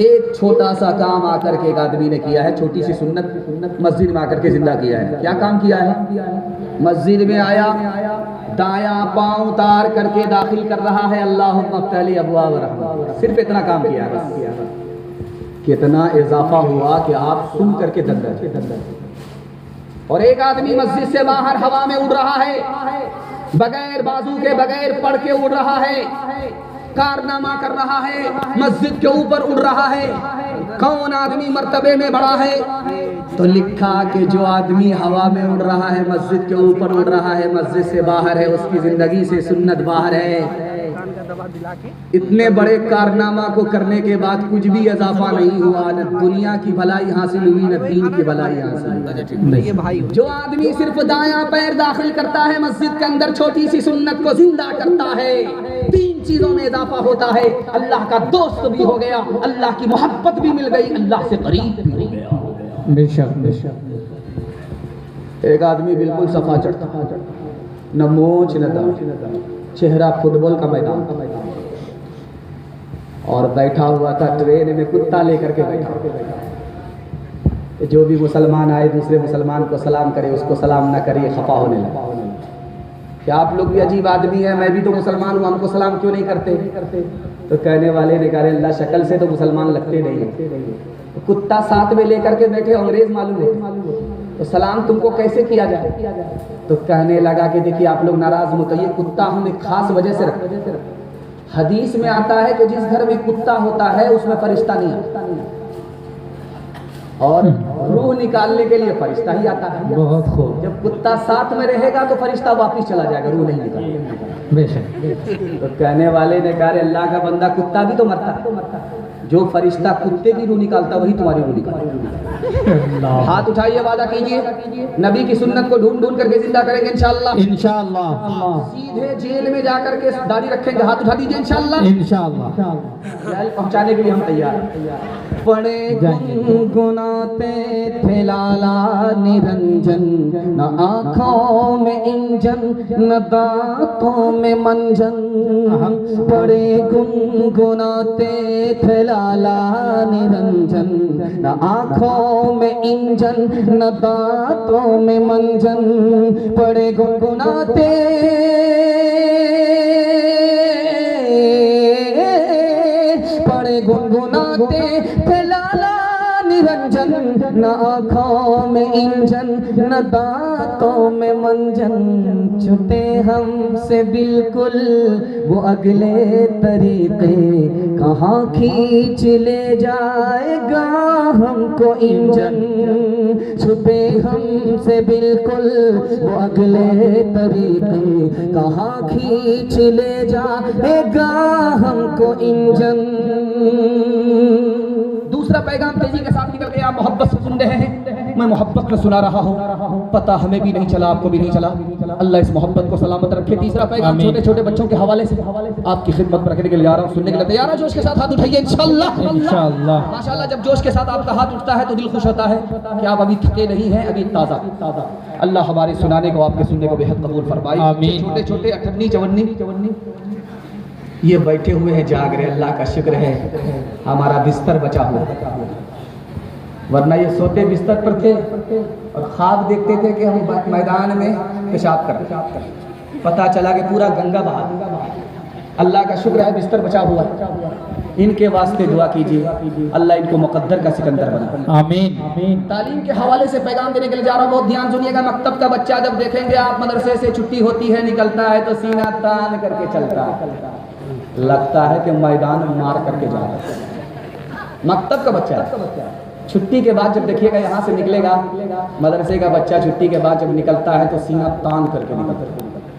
एक छोटा सा काम आकर के एक आदमी ने किया है, छोटी सी सुन्नत मस्जिद में आकर के जिंदा किया है। क्या काम किया है? मस्जिद में आया, दायां पांव उतार करके दाखिल कर रहा है, अल्लाहुम्मा फ़्तहली अब्वाब रहमत। सिर्फ इतना काम किया है। कितना इजाफा हुआ कि आप सुन करके दंग। और एक आदमी मस्जिद से बाहर हवा में उड़ रहा है, बगैर बाजू के, बगैर पड़ के उड़ रहा है, कारनामा कर रहा है, मस्जिद के ऊपर उड़ रहा है। कौन आदमी मर्तबे में बड़ा है? तो लिखा कि जो आदमी हवा में उड़ रहा है, मस्जिद के ऊपर उड़ रहा है, मस्जिद से बाहर है, उसकी जिंदगी से सुन्नत बाहर है। इतने बड़े कारनामा को करने के बाद कुछ भी इजाफा नहीं हुआ, न दुनिया की भलाई हासिल हुई, न दीन की भलाई हासिल हुई। जो आदमी सिर्फ दायां पैर दाखिल करता है मस्जिद के अंदर, छोटी सी सुन्नत को जिंदा करता है, 3 चीजों में इजाफा होता है। अल्लाह का दोस्त भी हो गया, अल्लाह की मोहब्बत भी मिल गई, अल्लाह से करीब भी हो गया। बेशक बेशक। एक आदमी बिल्कुल सफा चढ़ता, न मोछ न दाढ़ी, चेहरा फुटबॉल का मैदान, और बैठा हुआ था ट्रेन में, कुत्ता लेकर के बैठा। जो भी मुसलमान आए दूसरे मुसलमान को सलाम करे, उसको सलाम ना करिए, खफा होने लगा। क्या आप लोग भी अजीब आदमी है, मैं भी तो मुसलमान हूँ, हमको सलाम क्यों नहीं करते? तो कहने वाले ने कहा, अल्लाह शक्ल से तो मुसलमान लगते नहीं। तो कुत्ता साथ में लेकर के बैठे, अंग्रेज मालूम है, तो सलाम तुमको कैसे किया जाए? तो कहने लगा कि देखिए आप लोग नाराज मत होइए, कुत्ता हम एक खास वजह से रखते। हदीस में आता है कि जिस घर में कुत्ता होता है उसमें फरिश्ता नहीं आता, और रूह निकालने के लिए फरिश्ता ही आता है। बहुत खूब। जब कुत्ता साथ में रहेगा तो फरिश्ता वापिस चला जाएगा, रूह नहीं निकालेगा। बेशक। तो कहने वाले ने कहा, अल्लाह का बंदा, कुत्ता भी तो मरता है, जो फरिश्ता कुत्ते की रूह निकालता वही तुम्हारी रूह निकालेगा। हाथ उठाइए, वादा कीजिए, नबी की सुन्नत को ढूंढ ढूंढ करके जिंदा करेंगे इंशाअल्लाह। इंशाअल्लाह। सीधे जेल में जाकर के दाढ़ी रखेंगे, हाथ उठा दीजिए इंशाअल्लाह। इंशाअल्लाह। जेल पहुंचाने के लिए हम तैयार हैं। पड़े गुनगुनाते थे लाला निरंजन, न आँखों में इंजन, न दांतों में मंजन। पड़े गुनगुनाते थे लाला निरंजन, न आँखों में इंजन, न दांतों में मंजन। पड़े गुनगुनाते गुनगुनाते थे लाला निरंजन, न आँखों में इंजन, न दांतों में मंजन। छुटे हमसे बिल्कुल वो अगले तरीके, कहाँ खींच ले जाएगा हमको इंजन। छुटे हमसे बिल्कुल वो अगले तरीके, कहाँ खींच ले जाएगा हमको इंजन। दूसरा पैगाम तेजी के साथ निकल गया, मोहब्बत से सुन रहे हैं, मैं मोहब्बत में सुना रहा हूँ, पता हमें भी नहीं चला, आपको भी नहीं चला। अल्लाह इस मोहब्बत को सलामत रखे। तीसरा पैगाम छोटे छोटे बच्चों के हवाले से आपकी खिदमत में रखने के लिए आ रहा हूँ, सुनने के लिए तैयार है? जोश के साथ हाथ उठाइए इंशाअल्लाह। इंशाअल्लाह। माशाअल्लाह, जब जोश के साथ आपका हाथ उठता है तो दिल खुश होता है कि आप अभी थके नहीं हैं, अभी ताज़ा। अल्लाह हमारे सुनाने को, आपके सुनने को बेहद कबूल फरमाए। छोटे छोटे 58 54 ये बैठे हुए हैं, जाग रहे, अल्लाह का शुक्र है हमारा बिस्तर बचा हुआ, वरना ये सोते बिस्तर पर थे और ख्वाब देखते थे कि हम मैदान में पेशाब कर, पता चला कि पूरा गंगा बहा। अल्लाह का शुक्र है बिस्तर बचा हुआ। इनके वास्ते दुआ कीजिए, अल्लाह इनको मुकद्दर का सिकंदर बना। आमीन। तालीम के हवाले से पैगाम देने के लिए जा रहा हूँ, बहुत ध्यान सुनिएगा। मकतब का बच्चा जब देखेंगे आप, मदरसे से छुट्टी होती है, निकलता है तो सीना तान करके चलता है, लगता है कि मैदान मार करके जा रहा है। मकतब का बच्चा छुट्टी के बाद जब देखिएगा यहाँ से निकलेगा, मदरसे का बच्चा छुट्टी के बाद जब निकलता है तो सीना तान करके निकलता है,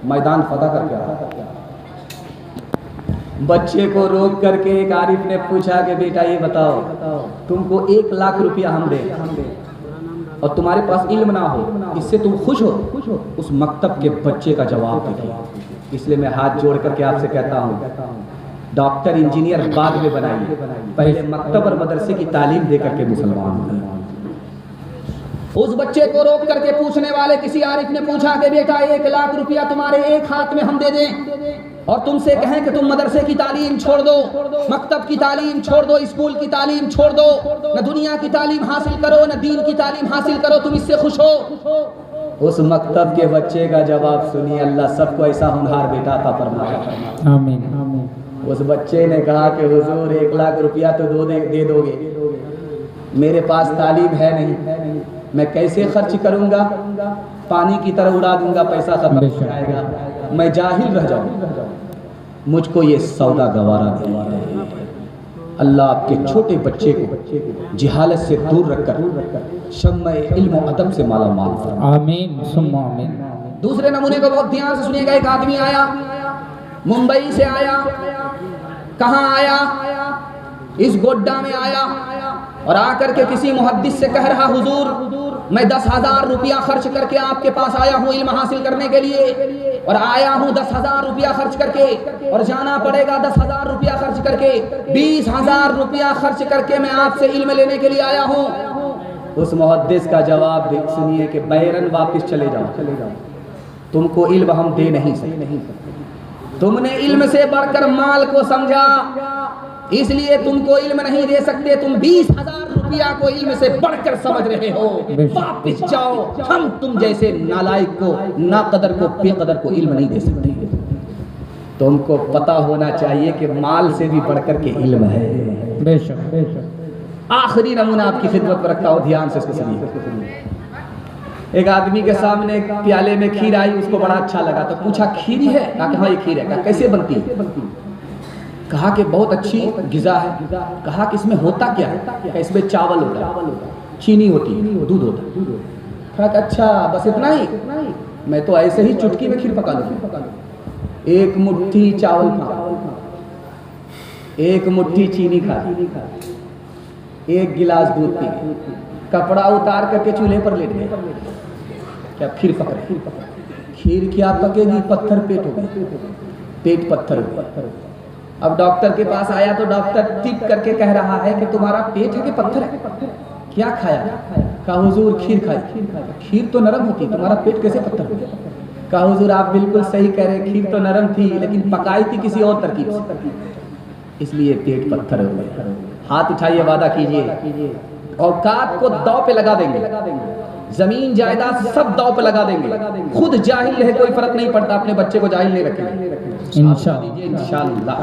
मैदान फतह करके आ रहा है। बच्चे को रोक करके एक आरिफ ने पूछा कि बेटा ये बताओ, तुमको 1 लाख रुपया हम दे और तुम्हारे पास इल्म ना हो, इससे तुम खुश हो? उस मकतब के बच्चे का जवाब दीजिए। इसलिए मैं हाथ जोड़ करके आपसे कहता हूँ, डॉक्टर इंजीनियर बाद में बनाइए, पहले मकतब और मदरसे की तालीम दे करके मुसलमान बनिए। उस बच्चे को रोक करके पूछने वाले किसी आरिफ ने पूछा कि बेटा 1 लाख रुपया तुम्हारे एक हाथ में हम दे दें, और तुमसे कहें कि तुम मदरसे की तालीम छोड़ दो, मकतब की तालीम छोड़ दो, स्कूल की तालीम छोड़ दो, न दुनिया की तालीम हासिल करो न दीन की तालीम हासिल करो, तुम इससे खुश हो? उस मकतब के बच्चे का जवाब सुनिए, अल्लाह सबको ऐसा होनहार बेटा अता फरमाए। आमीन। उस बच्चे ने कहा कि हुजूर 1 लाख रुपया तो दे दोगे, मेरे पास तालीम है नहीं, मैं कैसे खर्च करूंगा? पानी की तरह उड़ा दूंगा, पैसा खत्म हो जाएगा, मैं जाहिल रह जाऊंगा, मुझको ये सौदा गवारा नहीं। अल्लाह आपके छोटे बच्चे को जिहालत से दूर रखकर शम्मे इल्म और अदब से माला माल फरमाए। आमीन सुम्मा आमीन। दूसरे नमूने को बहुत ध्यान से सुनिएगा। एक आदमी आया, मुंबई से आया। कहाँ आया? इस गोड्डा में आया और आकर के किसी मुहद्दिस से कह रहा, हुजूर मैं 10,000 रुपया खर्च करके आपके पास आया हूँ इल्म हासिल करने के लिए, और आया हूँ 10,000 रुपया खर्च करके, और जाना पड़ेगा 10,000 रुपया खर्च करके, 20,000 रुपया खर्च करके मैं आपसे इल्म लेने के लिए आया हूँ। उस मुहद्दिस का जवाब सुनिए कि बैरन वापस चले जाओ, तुमको इल्म हम दे नहीं सकते, तुमने इल्म से बढ़कर माल को समझा, इसलिए तुमको इल्म नहीं दे सकते, तुम 20,000 रुपया को इल्म से बढ़कर समझ रहे हो, वापस जाओ, हम तुम जैसे नालायक को, नाकदर को, बेकदर को इल्म नहीं दे सकते। तुमको पता होना चाहिए कि माल से भी बढ़कर के इल्म है। बेशक बेशक। आखिरी नमूना आपकी खिदमत पर रखता हूँ, ध्यान से इसको सुनिए। एक आदमी के सामने एक प्याले में खीर आई, उसको बड़ा अच्छा लगा, तो पूछा खीर ही है? कहा कि हाँ ये खीर है। कहा कैसे बनती है? कहा कि बहुत अच्छी गिज़ा है। कहा कि इसमें होता क्या है? इसमें चावल होता है, चीनी होती है, दूध होता है। कहा कि अच्छा बस इतना ही? मैं तो ऐसे ही चुटकी में खीर पका लूँ। एक मुट्ठी चावल खा, एक मुट्ठी चीनी खा, एक गिलास दूध पी, कपड़ा उतार करके चूल्हे पर लेट गए। क्या फिर पक रही? खीर क्या पकेगी? पत्थर पेट हो गई, पेट पत्थर हो गया। अब डॉक्टर के पास आया तो डॉक्टर टिप करके कह रहा है कि तुम्हारा पेट है कि पत्थर है? क्या खाया? कहा हुजूर खीर खाई। खीर तो नरम होती, तुम्हारा पेट कैसे पत्थर हो गया? कहा हुजूर आप बिल्कुल सही कह रहे, खीर तो नरम थी लेकिन पकाई थी किसी और तरकीब से, इसलिए पेट पत्थर हो गया। हाथ उठाइए, वादा कीजिए, औकात को दांव पे लगा देंगे, जमीन जायदाद सब दांव पे लगा देंगे, खुद जाहिल रहे कोई फर्क नहीं पड़ता, अपने बच्चे को जाहिल नहीं रखेंगे इंशाअल्लाह।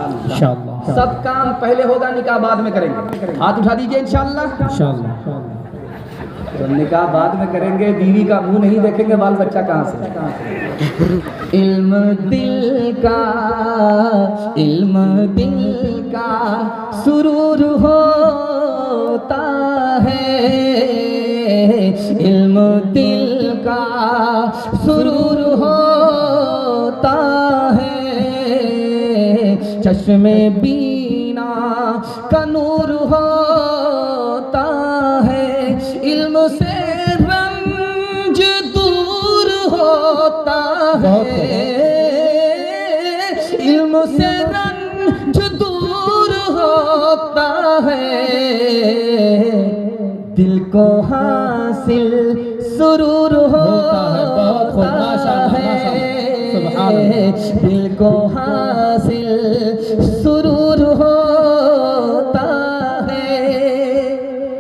सब काम पहले होगा, निकाह बाद में करेंगे। हाथ उठा दीजिए इंशाअल्लाह। तो निकाह बाद में करेंगे, बीवी का मुंह नहीं देखेंगे, बाल बच्चा कहाँ से? इल्म दिल का सुरूर होता है, इल्म दिल का सुरूर होता है, चश्मे बीना का नूर होता है, इल्म से रंज दूर होता है, इल्म से रंज दूर होता है, दिल को हासिल सुरूर होता है, दिल को हासिल सुरूर होता है।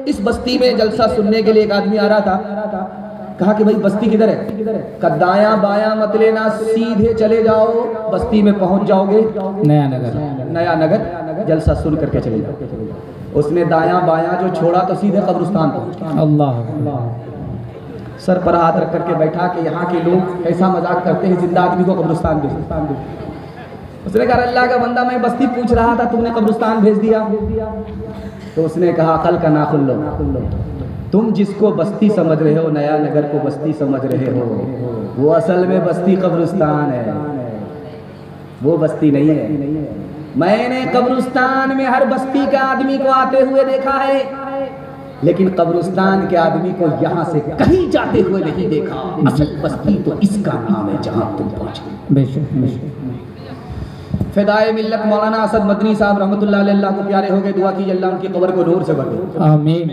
इस बस्ती में जलसा सुनने के लिए एक आदमी आ रहा था। कहा कि भाई बस्ती किधर है? का दायां बायां मत लेना, सीधे चले जाओ, बस्ती में पहुंच जाओगे, नया नगर जलसा सुन करके चले जाओ। उसने दायां बायां जो छोड़ा तो सीधे कब्रिस्तान पहुंच। अल्लाह। सर पर हाथ रख करके बैठा कि यहाँ के लोग कैसा मजाक करते हैं, जिंदा आदमी को कब्रिस्तान भेज। उसने कहा अल्लाह का बंदा मैं बस्ती पूछ रहा था, तुमने कब्रिस्तान भेज दिया। तो उसने कहा अकल का नाखुन लो, तुम जिसको बस्ती समझ रहे हो, नया नगर को बस्ती समझ रहे हो, वो असल में बस्ती कब्रिस्तान है, वो बस्ती नहीं है। मैंने कब्रिस्तान में हर बस्ती का आदमी को आते हुए देखा है, लेकिन कब्रिस्तान के आदमी को यहाँ से कहीं जाते हुए नहीं देखा। असल बस्ती तो इसका नाम है जहाँ तुम पहुँचे। फिदाए मिल्लत मौलाना असद मदनी साहब रहमतुल्लाह अलैह को प्यारे हो गए, दुआ कीजिए अल्लाह उनकी कब्र को नूर से भर दे। आमीन।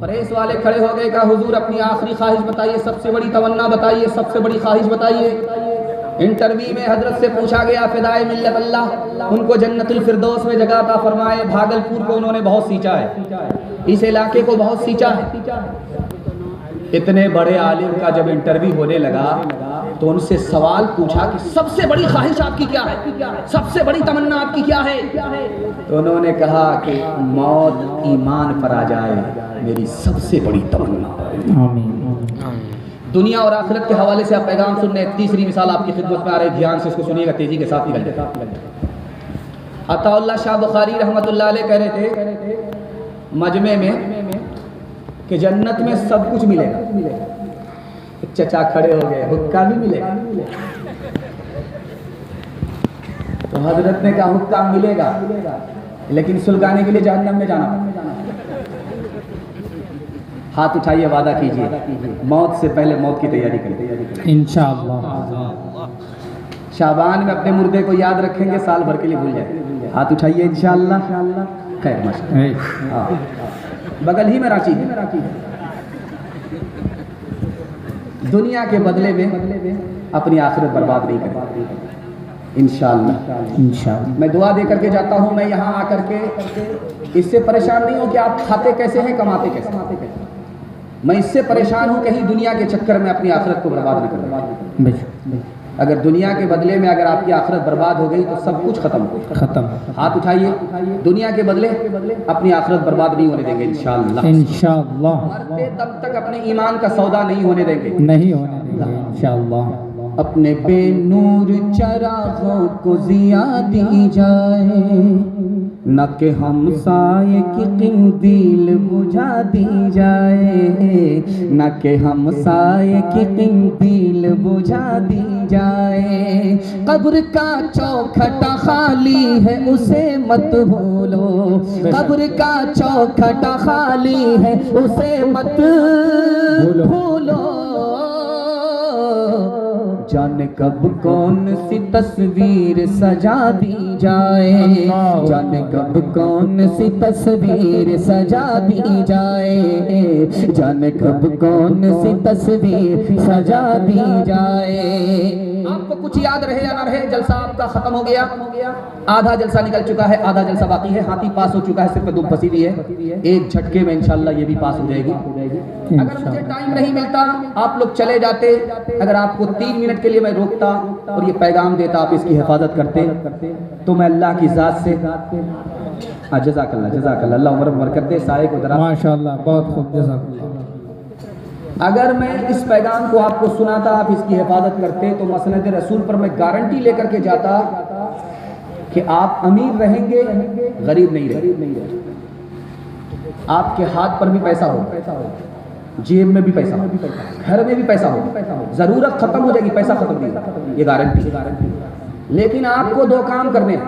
प्रेस वाले खड़े हो गए, कहा हुजूर अपनी आखिरी ख्वाहिश बताइए, सबसे बड़ी तमन्ना बताइए, सबसे बड़ी ख्वाहिश बताइए। इंटरव्यू में हजरत से पूछा गया फिदाए मिल्लत अल्लाह, उनको जन्नतुल फिरदौस में जगह अता फरमाए। भागलपुर को उन्होंने बहुत सींचा है, इस इलाके को बहुत सींचा है। इतने बड़े आलिम का जब इंटरव्यू होने लगा तो उनसे सवाल पूछा कि सबसे बड़ी ख्वाहिश आपकी क्या है, सबसे बड़ी तमन्ना आपकी क्या है? तो उन्होंने कहा कि मौत ईमान पर आ जाए, मेरी सबसे बड़ी तमन्ना। आमीन। दुनिया और आखिरत के हवाले से आप पैगाम सुन रहे हैं। तीसरी मिसाल आपकी खिदमत में आ रही, ध्यान से इसको सुनिएगा, तेजी के साथ निकल जाए। अताउल्लाह शाह बुखारी रहमतुल्लाह अलैह कह रहे थे मजमे में कि जन्नत में सब कुछ मिलेगा। चचा खड़े हो गए, हुक्का भी मिलेगा। तो हजरत ने कहा हुक्का मिलेगा, लेकिन सुलगाने के लिए जहन्नम में जाना। हाथ उठाइए, वादा कीजिए मौत से पहले मौत की तैयारी करें इंशाअल्लाह। शाबान में अपने मुर्दे को याद रखेंगे, साल भर के लिए भूल जाए। हाथ उठाइए इंशाअल्लाह। खैर माशाअल्लाह। बगल ही में रांची है। दुनिया के बदले में अपनी आखिरत बर्बाद नहीं करें इंशाअल्लाह। मैं दुआ दे करके जाता हूँ। मैं यहाँ आकर के इससे परेशान नहीं हूँ कि आप खाते कैसे हैं, कमाते कैसे। मैं इससे परेशान हूँ कहीं दुनिया के चक्कर में अपनी आखिरत को बर्बाद नहीं कर। अगर दुनिया के बदले में अगर आपकी आखिरत बर्बाद हो गई तो सब कुछ खत्म। हाथ उठाइए, दुनिया के बदले अपनी आखिरत बर्बाद नहीं होने देंगे इंशाअल्लाह। मरते तब तक अपने ईमान का सौदा नहीं होने देंगे इंशाअल्लाह। अपने बेनूर चरागों को जिया दी जाए, न कि हमसाये की किंदील बुझा दी जाए, न कि हमसाये की किंदील बुझा दी जाए। कब्र का चौखटा खाली है उसे मत भूलो, कब्र का चौखटा खाली है उसे मत भूलो। जाने कब कौन सी तस्वीर सजा दी जाए, जाने कब कौन सी तस्वीर सजा दी जाए, जाने कब कौन सी तस्वीर सजा दी जाए। आपको कुछ याद रहे या ना रहे, जलसा आपका खत्म हो गया, आधा जलसा निकल चुका है, आधा जलसा बाकी है। हाथी पास हो चुका है, सिर्फ धूप फंसी हुई है। एक झटके में इंशाल्लाह ये भी पास हो जाएगी। अगर मुझे टाइम नहीं मिलता, आप लोग चले जाते, अगर आपको 3 मिनट के लिए मैं रोकता और ये पैगाम देता, आप इसकी हिफाजत करते, तो मैं अल्लाह की ज़ात से जज़ाकल्लाह अल्लाह उम्र बरकत दे, साए को दरा माशाअल्लाह, बहुत खूब, जज़ाकल्लाह। अगर मैं इस पैगाम को आपको सुनाता, आप इसकी हिफाजत करते, तो मसनद रसूल पर मैं गारंटी लेकर के जाता कि आप अमीर रहेंगे, गरीब नहीं रहेंगे। आपके हाथ पर भी पैसा हो, जेब में भी पैसा हो, घर में भी पैसा हो, जरूरत खत्म हो जाएगी, पैसा खत्म नहीं होगा, ये गारंटी। लेकिन आपको 2 काम करने हैं,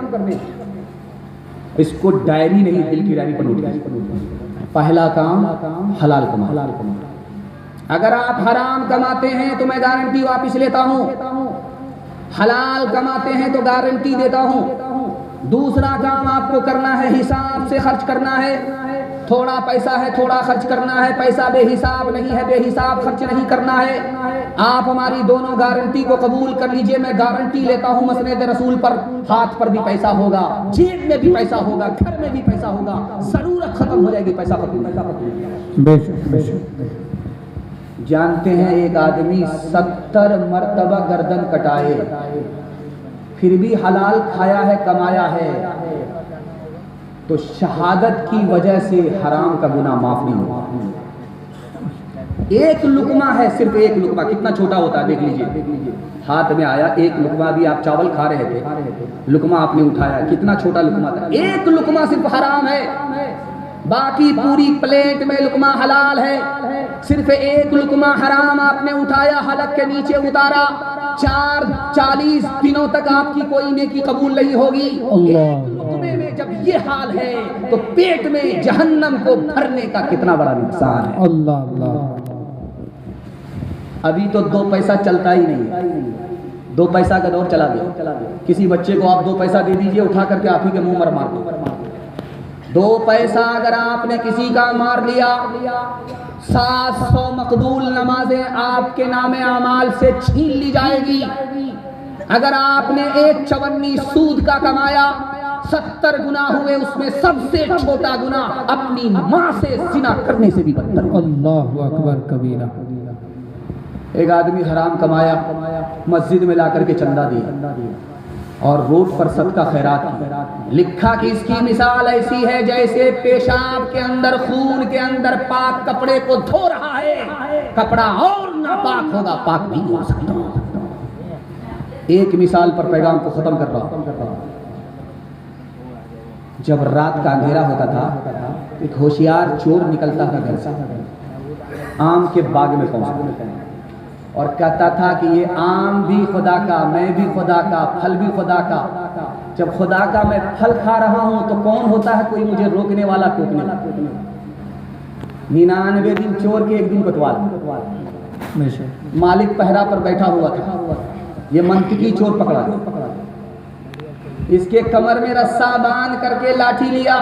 इसको डायरी नहीं, दिल की डायरी पर नोट कीजिए। पहला काम हलाल कमाना। अगर आप हराम कमाते हैं तो मैं गारंटी वापिस लेता हूँ, हलाल कमाते हैं तो गारंटी देता हूँ। दूसरा काम आपको करना है, हिसाब से खर्च करना है। थोड़ा पैसा है, थोड़ा खर्च करना है, पैसा बेहिसाब नहीं है, बेहिसाब खर्च नहीं करना है। आप हमारी दोनों गारंटी को कबूल कर लीजिए। मैं गारंटी लेता हूँ मसनद रसूल पर, हाथ पर भी पैसा होगा, जेब में भी पैसा होगा, घर में भी पैसा होगा, जरूरत खत्म हो जाएगी, पैसा खत्म। बेशक। जानते हैं एक आदमी 70 मरतबा गर्दन कटाए, फिर भी हलाल खाया है, कमाया है, तो शहादत की वजह से हराम का गुनाह माफ नहीं हुआ। एक लुकमा है, सिर्फ एक लुकमा, कितना छोटा होता है देख लीजिए। हाथ में आया, एक लुकमा भी, आप चावल खा रहे थे, लुकमा आपने उठाया, कितना छोटा लुकमा था। एक लुकमा सिर्फ हराम है, बाकी पूरी प्लेट में लुकमा हलाल है। सिर्फ एक लुकमा हराम आपने उठाया, हलक के नीचे उतारा, 40 दिनों तक आपकी कोई नेकी कबूल नहीं होगी। लुकमे में जब ये हाल है तो पेट में जहन्नम को भरने का कितना बड़ा नुकसान है। अल्लाह अल्लाह। अभी तो 2 पैसा चलता ही नहीं है, 2 पैसा का दौर चला गया। किसी बच्चे को आप 2 पैसा दे दीजिए, उठा करके आप ही के मुंह पर मार दो। 2 पैसा अगर आपने किसी का मार लिया, 700 मकबूल नमाजें आपके नामे अमाल से छीन ली जाएगी। अगर आपने एक चवन्नी सूद का कमाया, 70 गुना हुए, उसमें सबसे छोटा गुना अपनी माँ से जिना करने से भी बदतर। अल्लाहु अकबर कबीरा। एक आदमी हराम कमाया, मस्जिद में ला करके चंदा दिया और रोड पर सदका खैरात किया। लिखा कि इसकी मिसाल ऐसी है जैसे पेशाब के अंदर, खून के अंदर पाक कपड़े को धो रहा है, कपड़ा और नापाक होगा, पाक नहीं हो सकता। एक मिसाल पर पैगाम को खत्म कर रहा हूं। जब रात का अंधेरा होता था, एक होशियार चोर निकलता था घर से, आम के बाग में पहुंचा और कहता था कि ये आम भी खुदा का, मैं भी खुदा का, फल भी खुदा का। जब खुदा का मैं फल खा रहा हूं तो कौन होता है कोई मुझे रोकने वाला, टोकने वाला? 99 दिन चोर के, एक दिन कोतवाल। मालिक पहरा पर बैठा हुआ था, ये मंतकी चोर पकड़ा। इसके कमर में रस्सा बांध करके लाठी लिया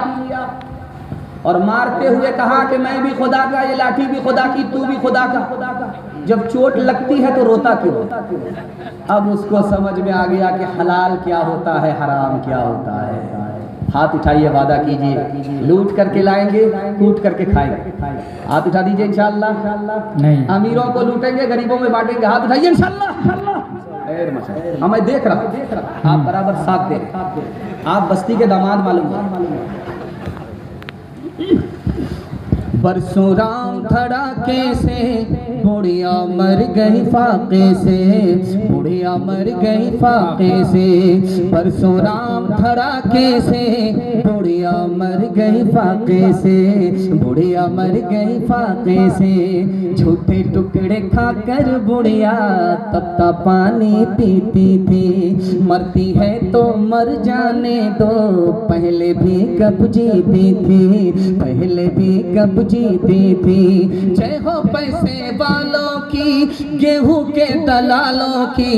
और मारते हुए कहा कि मैं भी खुदा का, ये लाठी भी खुदा की, तू भी खुदा का। जब चोट लगती है तो रोता क्यों? अब उसको समझ में आ गया कि हलाल क्या होता है, हराम क्या होता है। हाथ उठाइए, वादा कीजिए, लूट करके लाएंगे, कूट करके खाएंगे। हाथ उठा दीजिए इंशाअल्लाह। नहीं, अमीरों को लूटेंगे, गरीबों में बांटेंगे। हाथ उठाइए इंशाअल्लाह। हाँ, मैं देख रहा हूँ, आप बराबर साथ दे। आप बस्ती के दामाद मालूम है। बरसों राम धड़ाके से बुढ़िया मर गई फाके से, बुढ़िया मर गई फाके से। बरसों राम धड़ाके से बुढ़िया मर गई फाके से, बुढ़िया मर गई फाके से। झूठे टुकड़े खाकर बुढ़िया तपता पानी पीती थी। मरती है तो मर जाने दो, पहले भी कब जीती थी, पहले भी कब जीती थी। जय हो पैसे वालों की, गेहूं के दलालों की,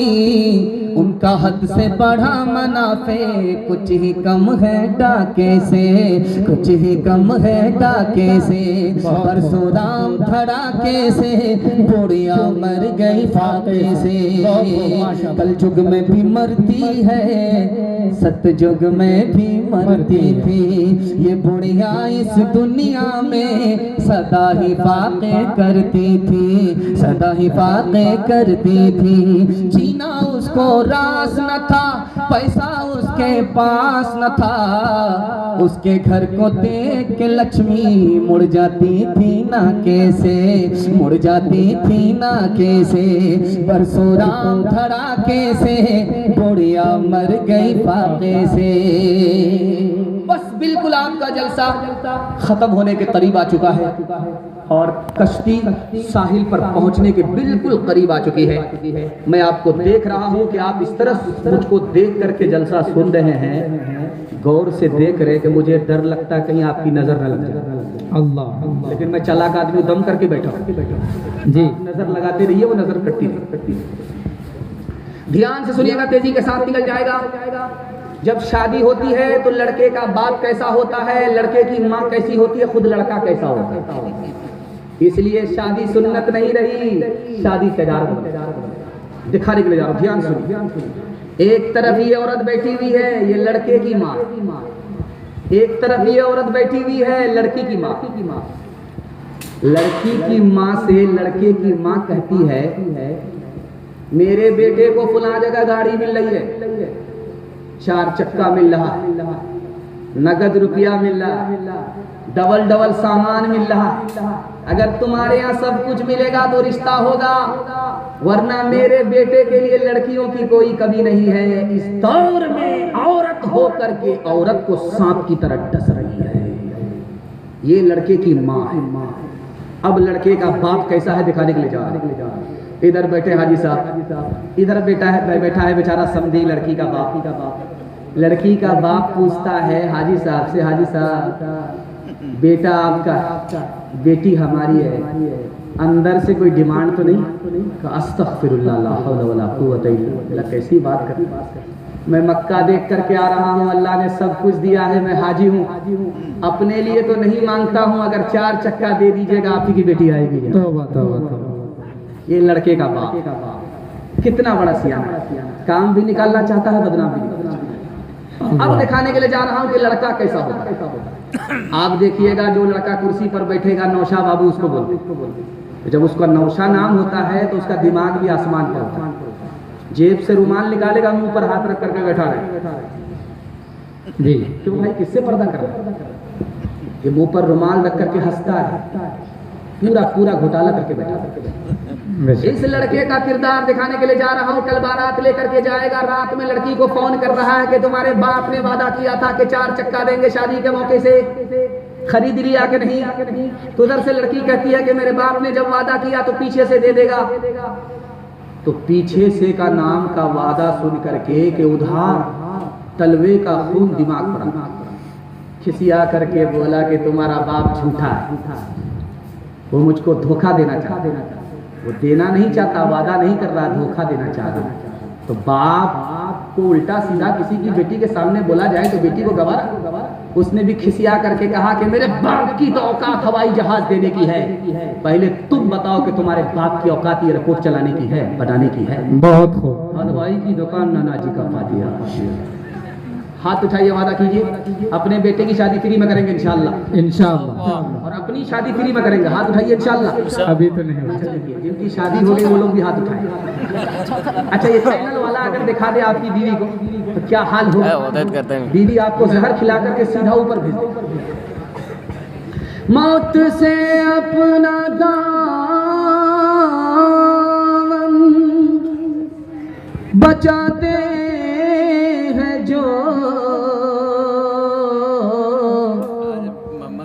उनका हद से बढ़ा मुनाफे, कुछ ही कम है डाके से, कुछ ही कम है डाके से। परसों राम धड़ाके से बुढ़िया मर गई फाके से। कल युग में भी मरती है, सतयुग में भी मरती थी। ये बुढ़िया इस दुनिया में सदा ही फाके करती थी, सदा ही फाके करती थी। जीना उसको रास न था, पैसा उसके पास न था। उसके घर को देख के लक्ष्मी मुड़ जाती थी ना कैसे, मुड़ जाती थी ना कैसे। परसों राम धड़ाके से बुढ़िया मर गई फाके से। बस बिल्कुल आपका जलसा खत्म होने के करीब आ चुका है और कश्ती साहिल पर पहुंचने के बिल्कुल करीब आ चुकी है। मैं आपको देख रहा हूं कि आप इस तरह मुझको देख करके जलसा सुन रहे हैं, गौर से देख रहे कि मुझे डर लगता है कहीं आपकी नजर न लग जाए। अल्लाह, लेकिन मैं चालाक आदमी दम करके बैठा जी, नजर लगाते रहिए, वो नजर कटती। ध्यान से सुनिएगा, तेजी के साथ निकल जाएगा। जब शादी होती है तो लड़के का बाप कैसा होता है, लड़के की माँ कैसी होती है, खुद लड़का कैसा होता है। इसलिए शादी सुन्नत नहीं रही, शादी तैयार दिखाने के लिए जा रहा हूं। ध्यान सुनिए। एक तरफ ये औरत बैठी हुई है, ये लड़के की माँ। एक तरफ ये औरत बैठी हुई है, लड़की की माँ। लड़की की माँ से लड़के की माँ कहती है, मेरे बेटे को फुला जगह गाड़ी मिल रही है, 4 चक्का मिल रहा है, नगद रुपया मिल रहा है, डबल डबल सामान मिल रहा है। अगर तुम्हारे यहाँ सब कुछ मिलेगा तो रिश्ता होगा, वरना मेरे बेटे के लिए लड़कियों की कोई कमी नहीं है। इस दौर में औरत होकर के औरत को सांप की तरह डस रही है। ये लड़के की माँ है। अब लड़के का बाप कैसा है दिखाने के लिए जा रहा है। इधर बैठे हाजी साहब, इधर बैठा है बेचारा समधी लड़की का बाप। लड़की का बाप पूछता है हाजी साहब से, हाजी साहब बेटा आपका, बेटी हमारी है, अंदर से कोई डिमांड तो नहीं? अस्तगफिरुल्लाह, ला हौला वला कुव्वता इल्ला बिल्लाह। कैसी बात कर, मैं मक्का देख करके आ रहा हूँ, अल्लाह ने सब कुछ दिया है, मैं हाजी हूँ, अपने लिए तो नहीं मांगता हूँ, अगर 4 चक्का दे दीजिएगा आप ही की बेटी आएगी। तौबा तौबा तौबा। ये लड़के का बाप। कितना बड़ा सियाना है, काम भी निकालना चाहता है, बदनाम भी निकालना चाहता है। अब दिखाने के लिए जा रहा हूँ कि लड़का कैसा होता है। आप देखिएगा जो लड़का कुर्सी पर बैठेगा नौशा बाबू उसको बोलते, जब उसका नौशा नाम होता है तो उसका दिमाग भी आसमान पर होता है। जेब से रुमाल निकालेगा, मुंह पर हाथ रख करके बैठा रहे जी। क्यों भाई, किससे पर्दा कर रहा है? ये मुंह पर रुमाल रख करके हंसता है, पूरा पूरा घोटाला करके बैठा। इस लड़के का किरदार दिखाने के लिए जा रहा हूँ। कल बारात लेकर के जाएगा, रात में लड़की को फोन कर रहा है कि तुम्हारे बाप ने वादा किया था कि 4 चक्का देंगे शादी के मौके से, खरीद लिया कि नहीं? तो उधर से लड़की कहती है कि मेरे बाप ने जब वादा किया तो पीछे से दे देगा। तो पीछे से का नाम का वादा सुन करके कि उधार तलवे का खून दिमाग पर खिसिया करके बोला कि तुम्हारा बाप झूठा है, वो मुझको धोखा देना चाहता, वो देना नहीं चाहता, वादा नहीं कर रहा, धोखा देना चाहता। तो बाप को उल्टा सीधा किसी की बेटी के सामने बोला जाए तो बेटी को गवारा। उसने भी खिसिया करके कहा कि मेरे बाप की तो औकात हवाई जहाज देने की है, पहले तुम बताओ कि तुम्हारे बाप की औकात ये रिपोर्ट चलाने की है, बनाने की है। बहुत खूब। हलवाई की दुकान नाना जी का फातिहा। हाथ उठाइए, वादा कीजिए अपने बेटे की शादी फ्री में करेंगे इंशाल्लाह। इंशाल्लाह। और अपनी शादी फ्री में करेंगे, हाथ उठाइए इंशाल्लाह। अभी तो नहीं हुआ। जिनकी शादी हो गई वो लोग भी हाथ उठाए। अच्छा, ये चैनल वाला अगर दिखा दे आपकी बीवी को तो क्या हाल होगा? बीवी आपको जहर खिला करके सीधा ऊपर भेज दे। मौत से अपना दामन बचाते हैं जो,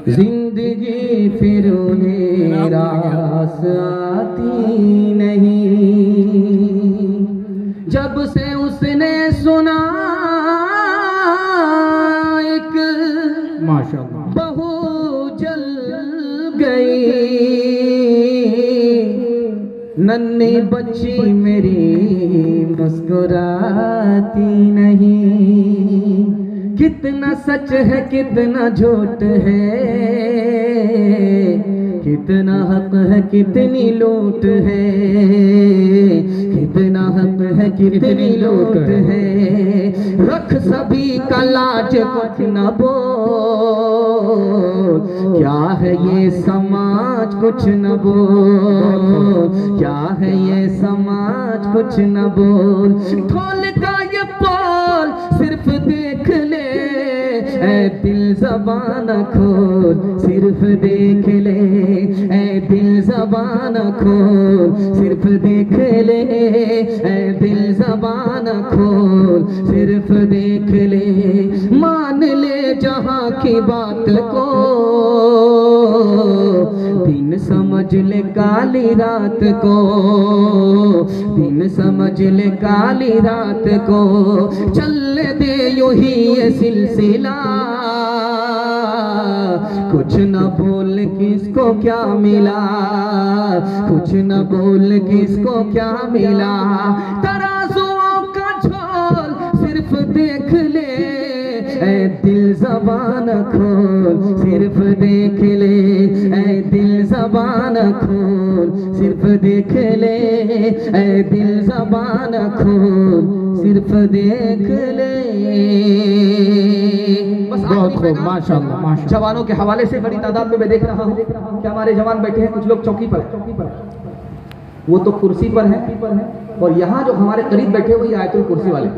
जिंदगी फिर उन्हें रास आती नहीं। जब से उसने सुना एक माशाअल्लाह बहू जल गई, नन्ही बच्ची मेरी मुस्कुराती नहीं। कितना सच है कितना झूठ है, कितना हक है कितनी लूट है, कितना हक है कितनी लूट है। रख सभी का लाज कुछ न बोल, क्या है ये समाज कुछ न बोल, क्या है ये समाज कुछ न बोल। ढोल का ये बोल सिर्फ देख ले, ऐ दिल ज़बान खोल सिर्फ देख ले, ऐ दिल ज़बान खोल सिर्फ देख ले, ऐ दिल ज़बान खोल सिर्फ देख ले। मान ले जहाँ की बात को, दिन समझ ले काली रात को, दिन समझ ले काली रात को। चल दे यूं ही ये सिलसिला, कुछ न बोल किसको क्या मिला, कुछ न बोल किसको क्या मिला। तराजुओं का झोल सिर्फ देख ले, ऐ दिल ज़बान खोल सिर्फ देख ले, ऐ दिल ज़बान खोल सिर्फ देख ले, ऐ दिल ज़बान खोल सिर्फ देख ले। बहुत खूब, माशाअल्लाह माशाअल्लाह। जवानों के हवाले से बड़ी तादाद में मैं देख रहा हूँ कि हमारे जवान बैठे हैं, कुछ लोग चौकी पर, वो तो कुर्सी पर हैं, और यहाँ जो हमारे करीब बैठे हुए आयतुल कुर्सी वाले।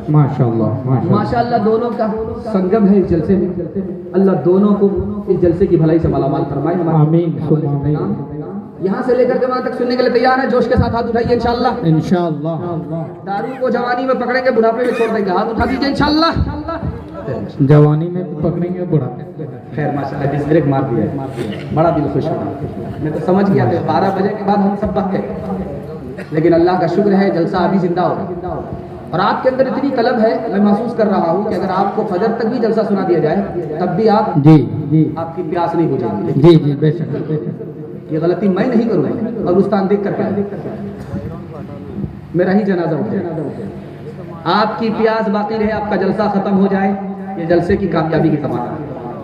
माशाअल्लाह माशाअल्लाह दोनों का संगम है इस जलसे में। अल्लाह दोनों को इस जलसे की भलाई से मालामाल फरमाए। आमीन। यहाँ से लेकर के वहाँ तक सुनने के लिए तैयार है? जोश के साथ हाथ उठाइए इंशाअल्लाह। इंशाअल्लाह। दारू को जवानी में पकड़ेंगे, बुढ़ापे में छोड़ देंगे, हाथ उठा दीजिए इंशाअल्लाह। जवानी में पकड़ेंगे, बुढ़ापे। खैर माशाअल्लाह, जिस ब्रेक मार दिया है, बड़ा दिल खुश हुआ। मैं तो समझ गया था 12 बजे के बाद हम सब बक गए, लेकिन अल्लाह का शुक्र है जलसा अभी जिंदा होगा। और आपके अंदर इतनी तलब है, मैं महसूस कर रहा हूँ कि अगर आपको फजर तक भी जलसा सुना दिया जाए तब भी आप जी आपकी प्यास नहीं बुझेगी। जी बेशक। ये गलती मैं नहीं करूँगा, और उस्ताद देख करके मेरा ही जनाजा उठ जाए। आपकी प्यास बाकी रहे, आपका जलसा खत्म हो जाए, ये जलसे की कामयाबी की तमन्ना।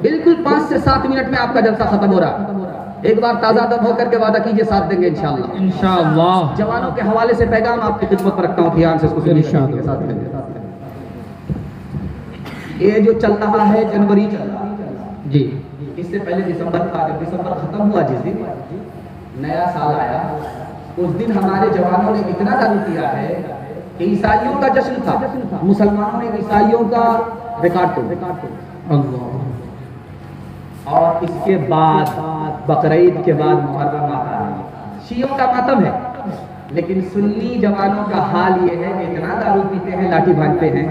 बिल्कुल 5 से 7 मिनट में आपका जलसा खत्म हो रहा है। एक बार ताज़ा दम होकर के वादा कीजिए, साथ देंगे इंशाअल्लाह। इंशाअल्लाह। जवानों के हवाले से पैगाम आपकी खिदमत पर रखता हूँ, ध्यान से इसको सुनिए, इंशाअल्लाह। साथ देंगे। ये जो चल रहा है जनवरी चल रहा है जी। इससे पहले दिसंबर था, जब दिसंबर खत्म हुआ, जिस दिन नया साल आया उस दिन हमारे जवानों ने इतना दारू पिया है कि ईसाइयों का जश्न था, मुसलमानों ने ईसाइयों का रिकॉर्ड तोड़ा। अल्लाह। और इसके बाद बकरीद के बाद मुहर्रम आता है, शियों का मातम है, लेकिन सुन्नी जवानों का हाल ये है कि इतना दारू पीते हैं, लाठी भांजते हैं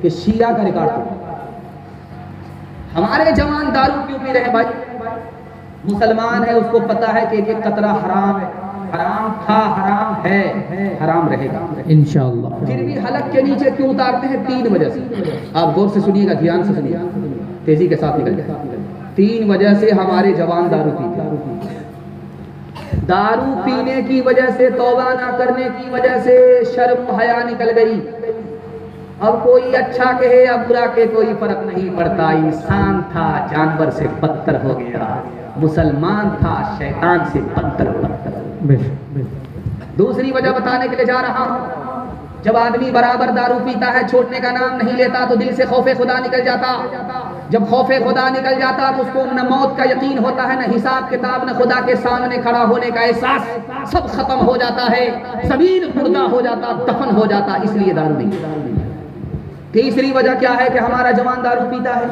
कि शिया का रिकॉर्ड तोड़ा। हमारे जवान दारू क्यों पी रहे हैं भाई? मुसलमान है, उसको पता है कि एक कतरा हराम है, हराम था, हराम है, हराम रहेगा इंशाअल्लाह। फिर भी हलक के नीचे क्यों उतारते हैं? 3 वजह से। आप गौर से सुनिएगा, ध्यान से सुनिएगा, तेजी के साथ निकल जाए। 3 वजह से हमारे जवान दारू पीते। दारू पीने की वजह से, तौबा ना करने की वजह से शर्म हया निकल गई। अब कोई अच्छा कहे या बुरा कहे कोई फर्क नहीं पड़ता। इंसान था जानवर से बदतर हो गया, मुसलमान था शैतान से बदतर। दूसरी वजह बताने के लिए जा रहा हूं, जब आदमी बराबर दारू पीता है, छोड़ने का नाम नहीं लेता, तो दिल से खौफे खुदा निकल जाता। जब खौफे खुदा निकल जाता तो उसको न मौत का यकीन होता है, न हिसाब किताब, न खुदा के सामने खड़ा होने का एहसास, सब खत्म हो जाता है, ज़मीन मुर्दा हो जाता, दफन हो जाता। इसलिए दारू नहीं। तीसरी वजह क्या है कि हमारा जवान दारू पीता है,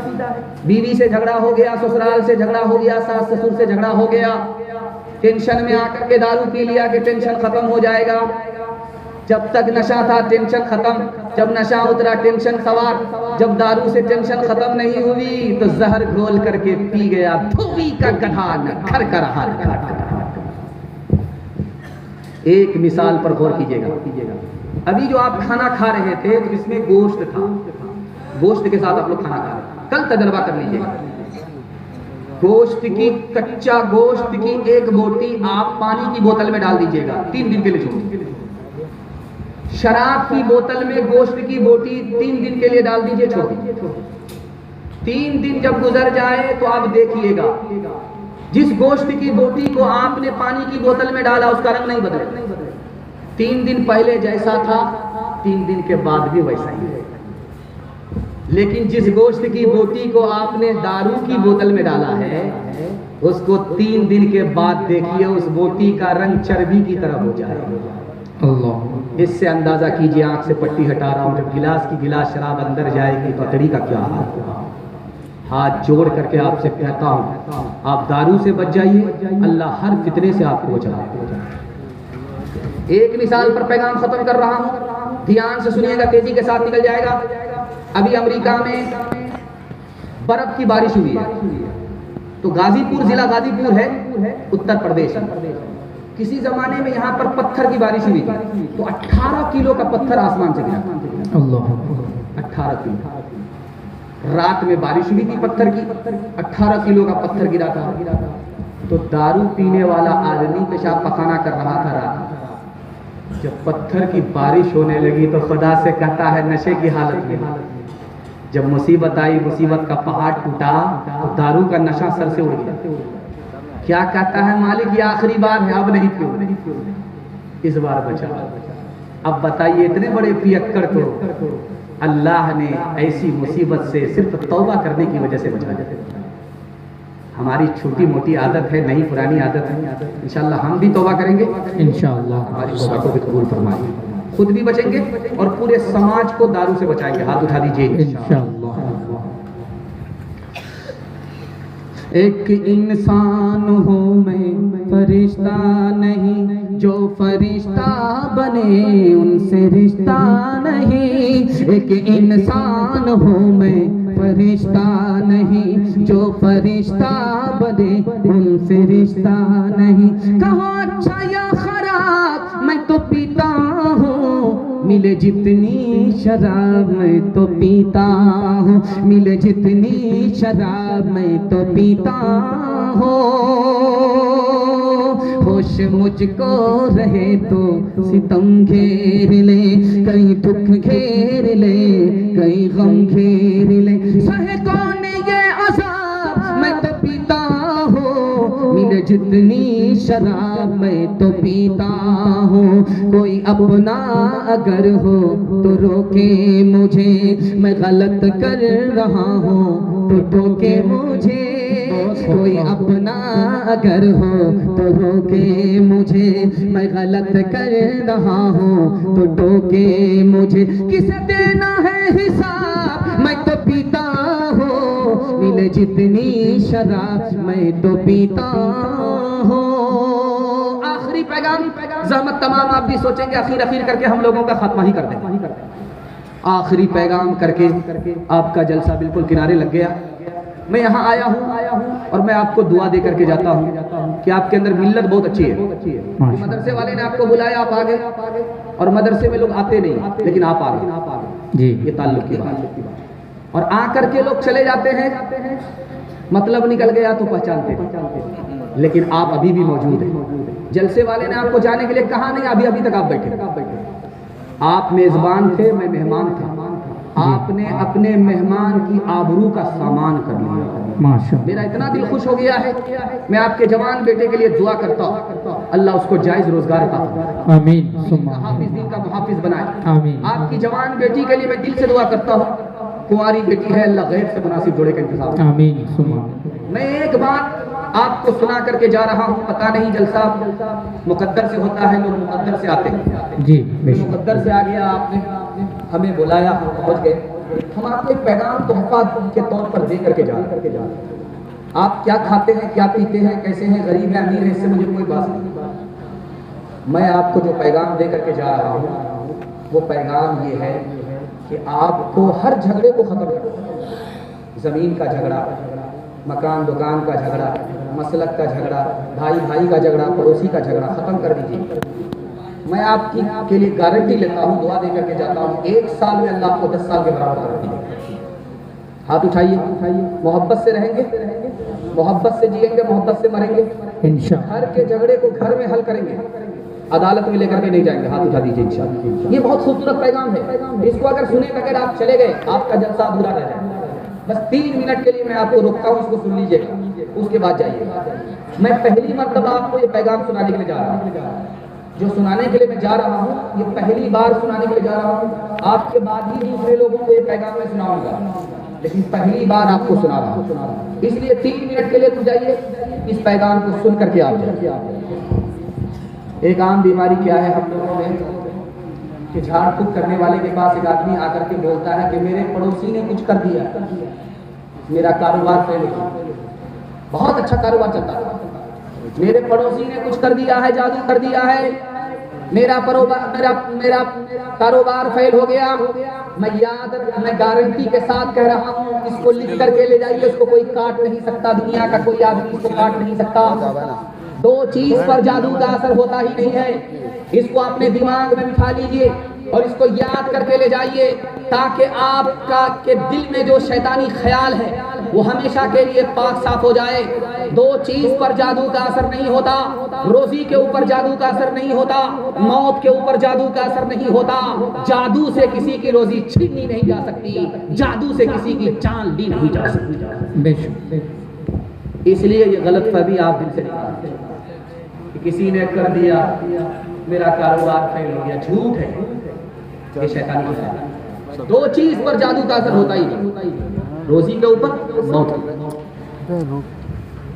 बीवी से झगड़ा हो गया, ससुराल से झगड़ा हो गया, सास ससुर से झगड़ा हो गया, टेंशन में आकर के दारू पी लिया कि टेंशन खत्म हो जाएगा। जब तक नशा था टेंशन खत्म, जब नशा उतरा टेंशन सवार, जब दारू से टेंशन खत्म नहीं हुई तो जहर घोल करके पी गया, धोबी का गधा न घर का रहा। एक मिसाल पर गौर कीजिएगा, अभी जो आप खाना खा रहे थे तो इसमें गोश्त था, गोश्त के साथ आप लोग खाना खा रहे, कल तजर्बा कर लीजिएगा। गोश्त की, कच्चा गोश्त की एक बोटी आप पानी की बोतल में डाल दीजिएगा, 3 दिन के लिए छोड़। शराब की बोतल में गोश्त की बोटी 3 दिन के लिए डाल दीजिए, छोड़। 3 दिन जब गुजर जाए तो आप देखिएगा, जिस गोश्त की बोटी को आपने पानी की बोतल में डाला उसका रंग नहीं बदले। 3 दिन पहले जैसा था 3 दिन के बाद भी वैसा ही है। लेकिन जिस गोश्त की बोटी को आपने दारू की बोतल में डाला है, उसको 3 दिन के बाद देखिए उस बोटी का रंग चर्बी की तरह हो जाएगा। अल्लाह। इससे अंदाजा कीजिए, आंख से पट्टी हटा रहा हूं, जब गिलास की गिलास शराब अंदर जाएगी तो अतड़ी का क्या हाल होगा। हाथ जोड़ करके आपसे कहता हूं, आप दारू से बच जाइए, अल्लाह हर फितने से आपको बचाएगा। एक मिसाल पर पैगाम खत्म कर रहा हूं, ध्यान से सुनिएगा, तेजी के साथ निकल जाएगा। अभी अमेरिका में बर्फ की बारिश हुई है, तो गाजीपुर, जिला गाजीपुर है, उत्तर प्रदेश। किसी जमाने में यहाँ पर पत्थर की बारिश हुई थी, तो 18 किलो का पत्थर आसमान से गिरा। अल्लाह। 18 किलो रात में बारिश हुई थी, पत्थर की 18 किलो का पत्थर गिरा था। तो दारू पीने वाला आदमी पेशाब पखाना कर रहा था रात। जब पत्थर की बारिश होने लगी तो खुदा से कहता है नशे की हालत में, जब मुसीबत आई, मुसीबत का पहाड़ टूटा तो दारू का नशा सर से उड़ गया। क्या कहता है मालिक, ये आखिरी बार है, अब नहीं पियो, इस बार बचा। अब बताइए, इतने बड़े पियक्कड़ को अल्लाह ने ऐसी मुसीबत से सिर्फ तौबा करने की वजह से बचा दिया। हमारी छोटी मोटी आदत है, नई पुरानी आदत है, इंशाअल्लाह हम भी तौबा करेंगे, इंशाअल्लाह हमारी तौबा को भी कबूल फरमाइए। खुद भी बचेंगे और पूरे समाज को दारू से बचाएंगे। हाथ उठा दीजिए इंशाअल्लाह। एक इंसान हूँ मैं, फरिश्ता नहीं, जो फरिश्ता बने उनसे रिश्ता नहीं। एक इंसान हूँ मैं, फरिश्ता नहीं, जो फरिश्ता बने उनसे रिश्ता नहीं। कहो अच्छा या खराब मैं तो पीता हूँ, मिले जितनी शराब मैं तो पीता हूँ, मिले जितनी शराब मैं तो पीता हूँ। होश मुझको रहे तो सितम घेर ले, कहीं दुख घेर ले, कहीं गम घेर ले। सहे कौन ये अज़ाब मैं तो पीता हूँ, मिले मिले जितनी शराब मैं तो पीता हूँ, कोई अपना अगर हो तो रोके मुझे, मैं गलत कर रहा हूँ तो टोके मुझे, कोई अपना अगर हो तो रोके मुझे, मैं गलत कर रहा हूँ तो टोके मुझे, किसे देना है हिसाब मैं तो पीता हूँ, मिले जितनी शराब मैं तो पीता हूँ। आखिरी पैगाम, ज़हमत तमाम आप भी सोचेंगे अखीर अखीर करके हम लोगों का खात्मा ही कर देंगे। आखिरी पैगाम करके आपका जलसा बिल्कुल किनारे लग गया। मैं यहाँ आया हूँ और मैं आपको दुआ दे करके जाता हूँ कि आपके अंदर मिल्लत बहुत अच्छी है। मदरसे वाले ने आपको बुलाया, आप आ गए, और मदरसे में लोग आते नहीं लेकिन आप आ गए जी, ये ताल्लुक की बात। और आ करके लोग चले जाते हैं, मतलब निकल गया तो पहचानते, लेकिन आप अभी भी मौजूद हैं। जलसे वाले ने आपको जाने के लिए कहा नहीं, अभी तक आप बैठे। आप मेजबान थे, मैं मेहमान था। आपने अपने मेहमान की आबरू का सामान कर लिया। माशाअल्लाह, मेरा इतना दिल खुश हो गया है। मैं आपके जवान बेटे के लिए दुआ करता हूँ, अल्लाह उसको जायज रोजगार अता फरमाए, आमीन, हाफिज दिन का मुहाफिज बनाए, आमीन। आपकी जवान बेटी के लिए मैं दिल से दुआ करता हूँ, कुंवारी बेटी है, अल्लाह गैर से मुनासिब जोड़े का इंतजाम, आमीन। मैं एक बात आपको सुना करके जा रहा हूँ, पता नहीं जलसा मुकद्दर से होता है, लोग मुकद्दर से आते हैं जी, मुकद्दर से आ गया, आपने हमें बुलाया, हम पहुँच गए। हम आपको एक पैगाम तोहफा के तौर पर दे करके जा रहे हैं। आप क्या खाते हैं, क्या पीते हैं, कैसे हैं, गरीब है अमीर है, इससे मुझे कोई बात नहीं। मैं आपको जो पैगाम दे करके जा रहा हूँ वो पैगाम ये है कि आपको हर झगड़े को ख़त्म करना। ज़मीन का झगड़ा, मकान दुकान का झगड़ा, मसलक का झगड़ा, भाई भाई का झगड़ा, पड़ोसी का झगड़ा ख़त्म कर दीजिए। मैं आपकी के लिए गारंटी लेता हूँ, दुआ दे करके जाता हूँ, 1 साल में अल्लाह आपको 10 साल के बराबर कर देगा। हाथ उठाइए, मोहब्बत से रहेंगे, मोहब्बत से जिएंगे, मोहब्बत से मरेंगे इंशाअल्लाह। घर के झगड़े को घर में हल करेंगे, अदालत में लेकर के नहीं जाएंगे। हाथ उठा दीजिए इंशाअल्लाह। ये बहुत खूबसूरत पैगाम है, इसको अगर सुने बगैर आप चले गए आपका जलसा अधूरा रह जाएगा। बस 3 मिनट के लिए मैं आपको रोकता हूँ, इसको सुन लीजिएगा, उसके बाद जाइए। मैं पहली मर्तबा आपको ये पैगाम सुनाने के लिए जा रहा हूँ, जो सुनाने के लिए मैं जा रहा हूँ, ये पहली बार सुनाने के लिए जा रहा हूँ। आपके बाद ही दूसरे लोगों को ये पैगाम मैं सुनाऊंगा, लेकिन पहली बार आपको सुना रहा हूँ, इसलिए 3 मिनट के लिए तो जाइए, इस पैगाम को सुन करके आप जाइए। एक आम बीमारी क्या है हम लोगों में कि झाड़ फूक करने वाले के पास एक आदमी आकर के बोलता है कि मेरे पड़ोसी ने कुछ कर दिया, मेरा कारोबार फेल हो गया, बहुत अच्छा कारोबार चलता है, मेरे पड़ोसी ने कुछ कर दिया है, जादू कर दिया है, मेरा कारोबार फेल हो गया। मैं गारंटी के साथ कह रहा हूँ, इसको लिख करके ले जाइए, इसको कोई काट नहीं सकता, दुनिया का कोई आदमी इसको काट नहीं सकता। 2 चीज पर जादू का असर होता ही नहीं है, इसको अपने दिमाग में बिठा लीजिए और इसको याद करके ले जाइए, ताकि आपका के दिल में जो शैतानी ख्याल है वो हमेशा के लिए पाक साफ हो जाए। 2 चीज पर जादू का असर नहीं होता, रोजी के ऊपर जादू का असर नहीं होता, मौत के ऊपर जादू का असर नहीं होता। जादू से किसी की रोजी छीनी नहीं जा सकती, जादू से किसी की जान ली नहीं जा सकती। बेशक, इसलिए ये गलत फहमी आप दिल से निकालें कि किसी ने कर दिया, मेरा कारोबार फेल हो गया, झूठ है, ये शैतानी ख्याल है। 2 चीज पर जादू का असर होता ही नहीं, रोजी के ऊपर, मौत।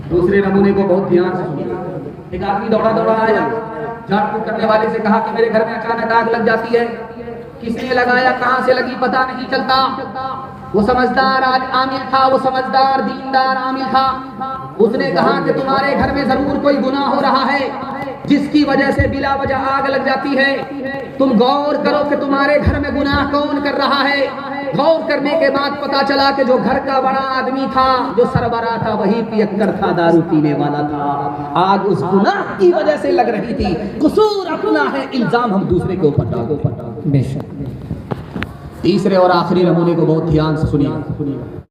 दूसरे नमूने को बहुत ध्यान से सुनिए। एक आदमी दौड़ा दौड़ा आया, झाड़ फूक करने वाले से कहा कि मेरे घर में अचानक आग लग जाती है, किसने लगाया, कहां से लगी, पता नहीं चलता। वो समझदार आमिल था, वो समझदार दीनदार आमिल था। उसने कहा कि तुम्हारे घर में जरूर कोई गुनाह हो रहा है जिसकी वजह से बिला वजह आग लग जाती है। तुम गौर करो कि तुम्हारे घर में गुनाह कौन कर रहा है। गौर करने के बाद पता चला कि जो घर का बड़ा आदमी था, जो सरबराह था, वही पियक्कर था, दारू पीने वाला था। आग उस गुनाह की वजह से लग रही थी। कसूर अपना है, इल्जाम हम दूसरे के ऊपर डालते। तीसरे और आखिरी नमूने को बहुत ध्यान से सुनिए।